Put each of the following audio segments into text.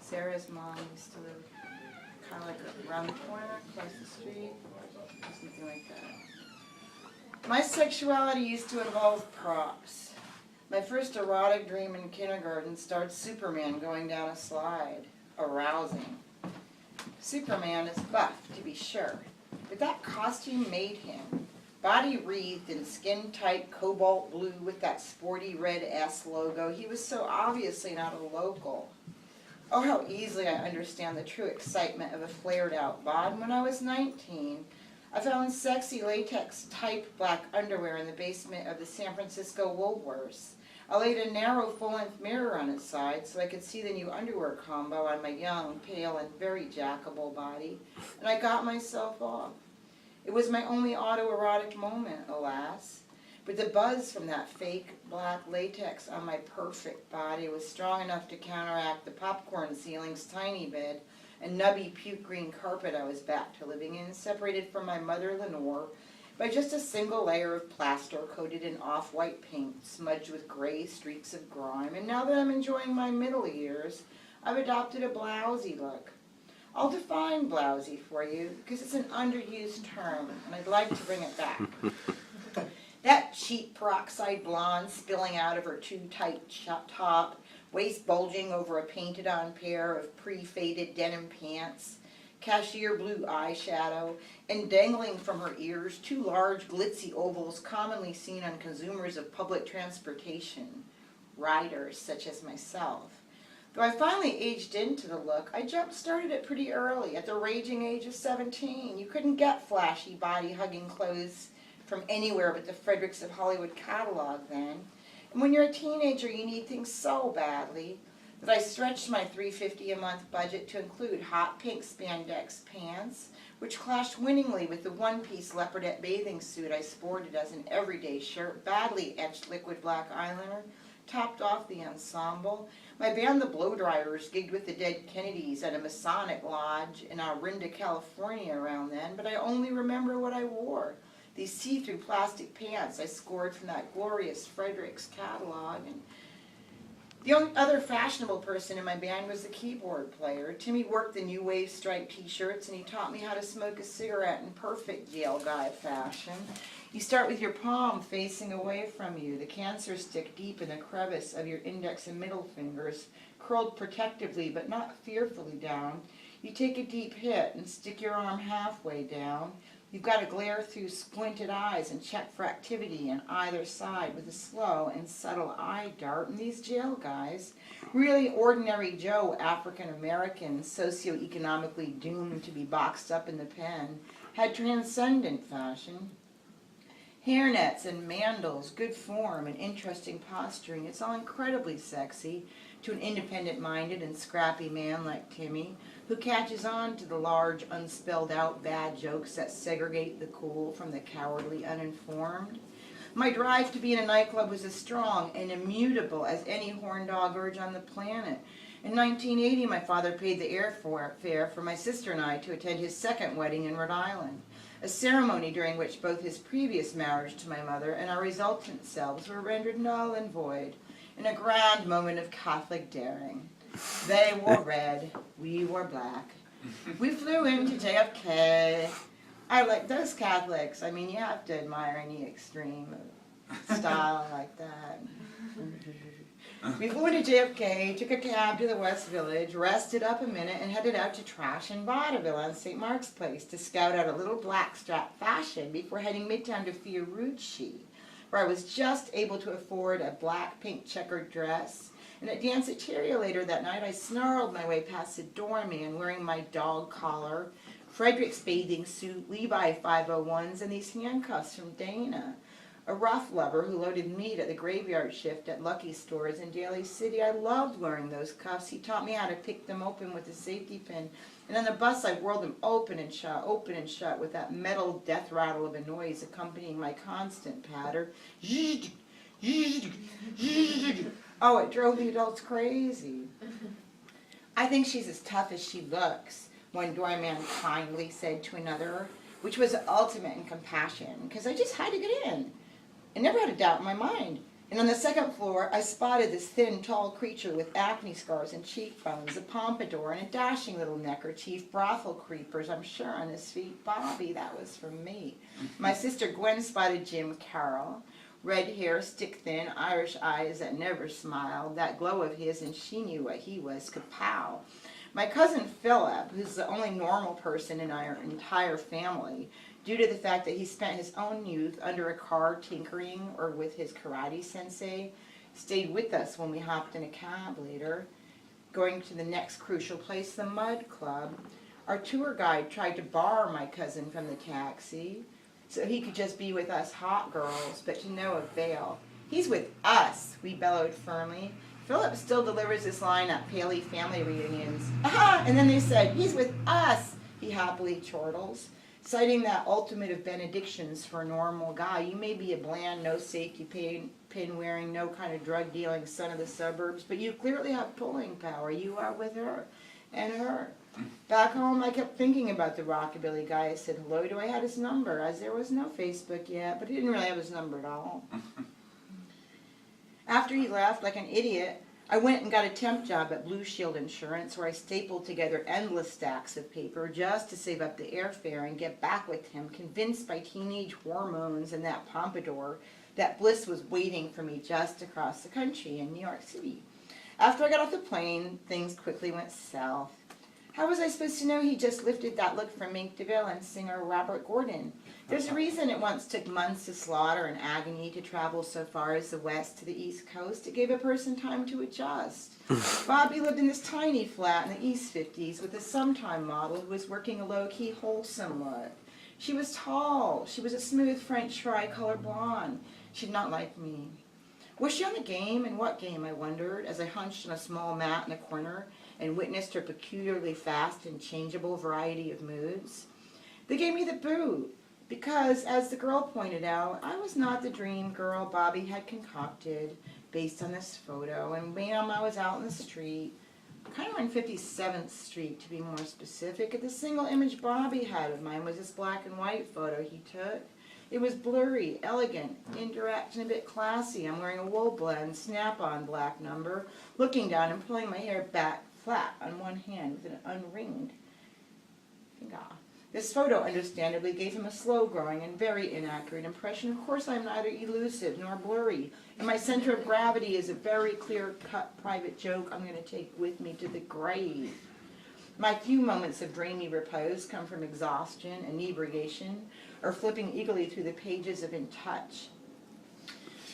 Sarah's mom used to live kind of like around the corner, across the street, something like that. My sexuality used to involve props. My first erotic dream in kindergarten starred Superman going down a slide. Arousing. Superman is buff, to be sure, but that costume made him. Body wreathed in skin-tight cobalt blue with that sporty red S logo, he was so obviously not a local. Oh, how easily I understand the true excitement of a flared-out bod. When I was 19, I found sexy latex-type black underwear in the basement of the San Francisco Woolworths. I laid a narrow full-length mirror on its side so I could see the new underwear combo on my young, pale, and very jackable body, and I got myself off. It was my only autoerotic moment, alas, but the buzz from that fake black latex on my perfect body was strong enough to counteract the popcorn ceiling's tiny bed and nubby puke green carpet I was back to living in, separated from my mother Lenore by just a single layer of plaster coated in off-white paint, smudged with gray streaks of grime. And now that I'm enjoying my middle years, I've adopted a blousy look. I'll define blousy for you, because it's an underused term, and I'd like to bring it back. That cheap peroxide blonde spilling out of her too-tight top, waist bulging over a painted-on pair of pre-faded denim pants, cashier blue eyeshadow, and dangling from her ears two large glitzy ovals commonly seen on consumers of public transportation, riders such as myself. Though I finally aged into the look, I jump-started it pretty early, at the raging age of 17. You couldn't get flashy, body-hugging clothes from anywhere but the Fredericks of Hollywood catalog then. And when you're a teenager, you need things so badly that I stretched my $3.50 a month budget to include hot pink spandex pants, which clashed winningly with the one-piece leopardette bathing suit I sported as an everyday shirt, badly etched liquid black eyeliner, topped off the ensemble. My band, the Blowdryers, gigged with the Dead Kennedys at a Masonic lodge in Orinda, California around then, but I only remember what I wore. These see-through plastic pants I scored from that glorious Fredericks catalog. And the only other fashionable person in my band was the keyboard player. Timmy worked the New Wave striped t-shirts, and he taught me how to smoke a cigarette in perfect jail guy fashion. You start with your palm facing away from you, the cancer stick deep in the crevice of your index and middle fingers, curled protectively but not fearfully down. You take a deep hit and stick your arm halfway down. You've got to glare through squinted eyes and check for activity on either side with a slow and subtle eye dart. And these jail guys, really ordinary Joe African-Americans, socioeconomically doomed to be boxed up in the pen, had transcendent fashion. Hairnets and mandals, good form and interesting posturing. It's all incredibly sexy to an independent-minded and scrappy man like Timmy, who catches on to the large, unspelled-out bad jokes that segregate the cool from the cowardly uninformed. My drive to be in a nightclub was as strong and immutable as any horn dog urge on the planet. In 1980, my father paid the airfare for my sister and I to attend his second wedding in Rhode Island, a ceremony during which both his previous marriage to my mother and our resultant selves were rendered null and void in a grand moment of Catholic daring. They wore red, we wore black. We flew into JFK. I like those Catholics. I mean, you have to admire any extreme style like that. We flew into JFK, took a cab to the West Village, rested up a minute, and headed out to Trash and Vaudeville on St. Mark's Place to scout out a little blackstrap fashion before heading midtown to Fiorucci, where I was just able to afford a black-pink checkered dress. And at Danceteria later that night, I snarled my way past the doorman wearing my dog collar, Fredericks bathing suit, Levi 501s, and these handcuffs from Dana. A rough lover who loaded meat at the graveyard shift at Lucky Stores in Daly City. I loved wearing those cuffs. He taught me how to pick them open with a safety pin. And on the bus, I whirled them open and shut with that metal death rattle of a noise accompanying my constant patter. Oh, it drove the adults crazy. I think she's as tough as she looks, one doorman kindly said to another, which was ultimate in compassion, because I just had to get in. I never had a doubt in my mind. And on the second floor, I spotted this thin, tall creature with acne scars and cheekbones, a pompadour, and a dashing little neckerchief, brothel creepers, I'm sure, on his feet. Bobby, that was from me. My sister Gwen spotted Jim Carroll. Red hair, stick thin, Irish eyes that never smiled, that glow of his, and she knew what he was, kapow. My cousin Philip, who's the only normal person in our entire family, due to the fact that he spent his own youth under a car tinkering or with his karate sensei, stayed with us when we hopped in a cab later, going to the next crucial place, the Mud Club. Our tour guide tried to bar my cousin from the taxi so he could just be with us hot girls, but to no avail. He's with us, we bellowed firmly. Philip still delivers this line at Paley family reunions. Aha! And then they said, he's with us, he happily chortles, citing that ultimate of benedictions for a normal guy. You may be a bland, no safety pin wearing, no kind of drug dealing son of the suburbs, but you clearly have pulling power. You are with her and her. Back home, I kept thinking about the rockabilly guy. I said hello to. I had his number, as there was no Facebook yet, but he didn't really have his number at all. After he left, like an idiot, I went and got a temp job at Blue Shield Insurance, where I stapled together endless stacks of paper just to save up the airfare and get back with him, convinced by teenage hormones and that pompadour that bliss was waiting for me just across the country in New York City. After I got off the plane, things quickly went south. How was I supposed to know he just lifted that look from Mink DeVille and singer Robert Gordon? There's a reason it once took months of slaughter and agony to travel so far as the west to the east coast. It gave a person time to adjust. Bobby lived in this tiny flat in the East 50s with a sometime model who was working a low-key, wholesome look. She was tall. She was a smooth French fry-color blonde. She did not like me. Was she on the game? And what game, I wondered, as I hunched on a small mat in the corner and witnessed her peculiarly fast and changeable variety of moods. They gave me the boot, because, as the girl pointed out, I was not the dream girl Bobby had concocted based on this photo, and bam, I was out in the street, kind of on 57th Street to be more specific, and the single image Bobby had of mine was this black and white photo he took. It was blurry, elegant, indirect, and a bit classy. I'm wearing a wool blend, snap-on black number, looking down and pulling my hair back flat on one hand with an unringed finger. This photo, understandably, gave him a slow-growing and very inaccurate impression. Of course, I'm neither elusive nor blurry, and my center of gravity is a very clear-cut private joke I'm going to take with me to the grave. My few moments of dreamy repose come from exhaustion, inebriation, or flipping eagerly through the pages of In Touch.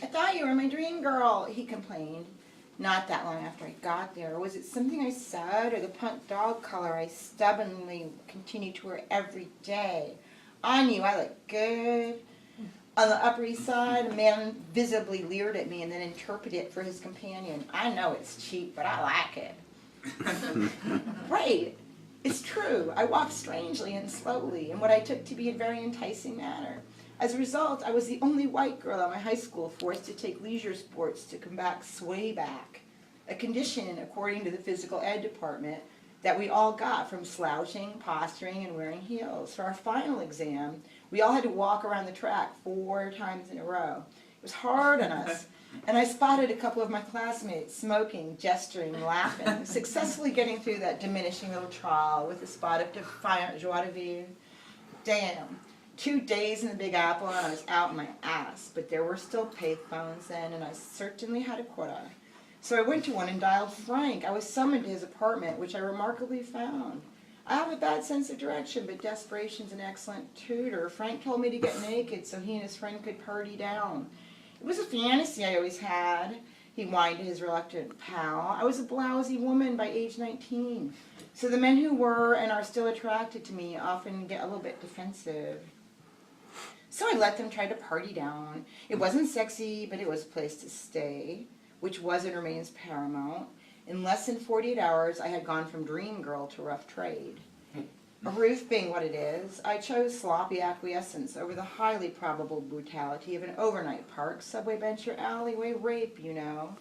I thought you were my dream girl, he complained. Not that long after I got there. Was it something I said, or the punk dog color I stubbornly continue to wear every day? I knew I looked good. On the Upper East Side, a man visibly leered at me and then interpreted it for his companion. I know it's cheap, but I like it. Right. It's true. I walked strangely and slowly in what I took to be a very enticing manner. As a result, I was the only white girl at my high school forced to take leisure sports to combat swayback, a condition, according to the physical ed department, that we all got from slouching, posturing, and wearing heels. For our final exam, we all had to walk around the track 4 times in a row. It was hard on us, and I spotted a couple of my classmates smoking, gesturing, laughing, successfully getting through that diminishing little trial with a spot of defiant joie de vivre. Damn. 2 days in the Big Apple and I was out in my ass, but there were still payphones then, and I certainly had a quota. So I went to one and dialed Frank. I was summoned to his apartment, which I remarkably found. I have a bad sense of direction, but desperation's an excellent tutor. Frank told me to get naked so he and his friend could party down. It was a fantasy I always had, he whined to his reluctant pal. I was a blousy woman by age 19, so the men who were and are still attracted to me often get a little bit defensive. So I let them try to party down. It wasn't sexy, but it was a place to stay, which was and remains paramount. In less than 48 hours, I had gone from dream girl to rough trade. A roof being what it is, I chose sloppy acquiescence over the highly probable brutality of an overnight park, subway bench, or alleyway rape, you know.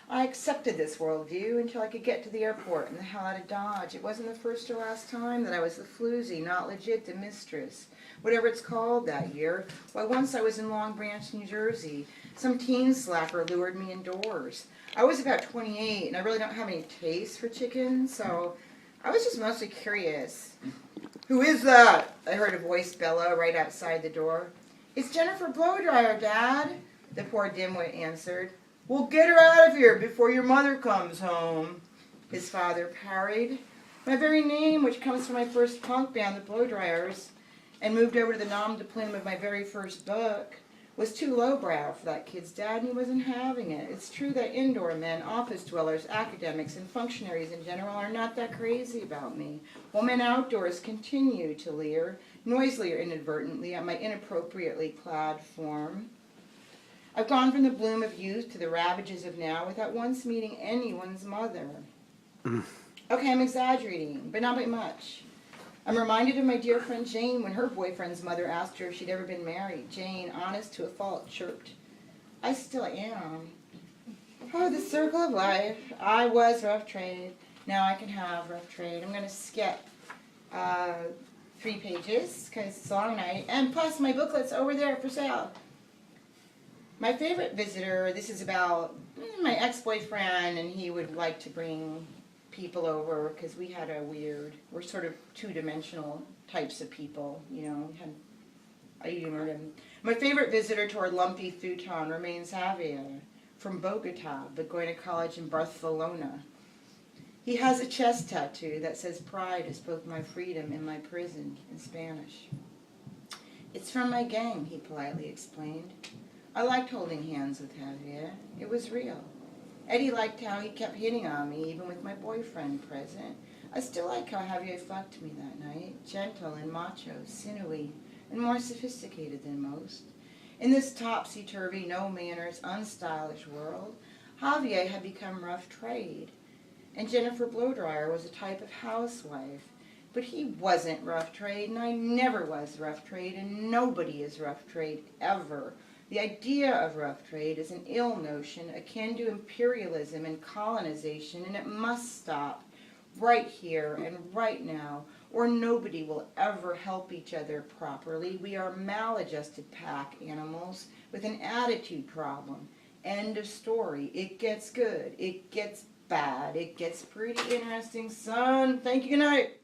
I accepted this worldview until I could get to the airport and the hell out of Dodge. It wasn't the first or last time that I was the floozy, not legit, the mistress, whatever it's called that year. Why, once I was in Long Branch, New Jersey, Some teen slacker lured me indoors. I was about 28, and I really don't have any taste for chicken, so I was just mostly curious. "Who is that?" I heard a voice bellow right outside the door. "It's Jennifer Blowdryer, Dad," the poor dimwit answered. "Well, get her out of here before your mother comes home," his father parried. My very name, which comes from my first punk band, the Blowdryers, and moved over to the nom de plume of my very first book, was too lowbrow for that kid's dad, and he wasn't having it. It's true that indoor men, office dwellers, academics, and functionaries in general are not that crazy about me, while men outdoors continue to leer, noisily or inadvertently, at my inappropriately clad form. I've gone from the bloom of youth to the ravages of now without once meeting anyone's mother. Okay, I'm exaggerating, but not by much. I'm reminded of my dear friend Jane when her boyfriend's mother asked her if she'd ever been married. Jane, honest to a fault, chirped, "I still am." Oh, the circle of life. I was rough trade. Now I can have rough trade. I'm going to skip 3 pages because it's a long night. And plus, my booklet's over there for sale. My favorite visitor, this is about my ex-boyfriend, and he would like to bring people over because we're sort of two-dimensional types of people, you know. I humored him. My favorite visitor to our lumpy futon remains Javier from Bogota, but going to college in Barcelona. He has a chest tattoo that says "Pride is both my freedom and my prison" in Spanish. "It's from my gang," he politely explained. I liked holding hands with Javier. It was real. Eddie liked how he kept hitting on me, even with my boyfriend present. I still like how Javier fucked me that night. Gentle and macho, sinewy, and more sophisticated than most. In this topsy-turvy, no-manners, unstylish world, Javier had become rough trade. And Jennifer Blowdryer was a type of housewife. But he wasn't rough trade, and I never was rough trade, and nobody is rough trade, ever. The idea of rough trade is an ill notion akin to imperialism and colonization, and it must stop right here and right now, or nobody will ever help each other properly. We are maladjusted pack animals with an attitude problem. End of story. It gets good. It gets bad. It gets pretty interesting, son. Thank you. Good night.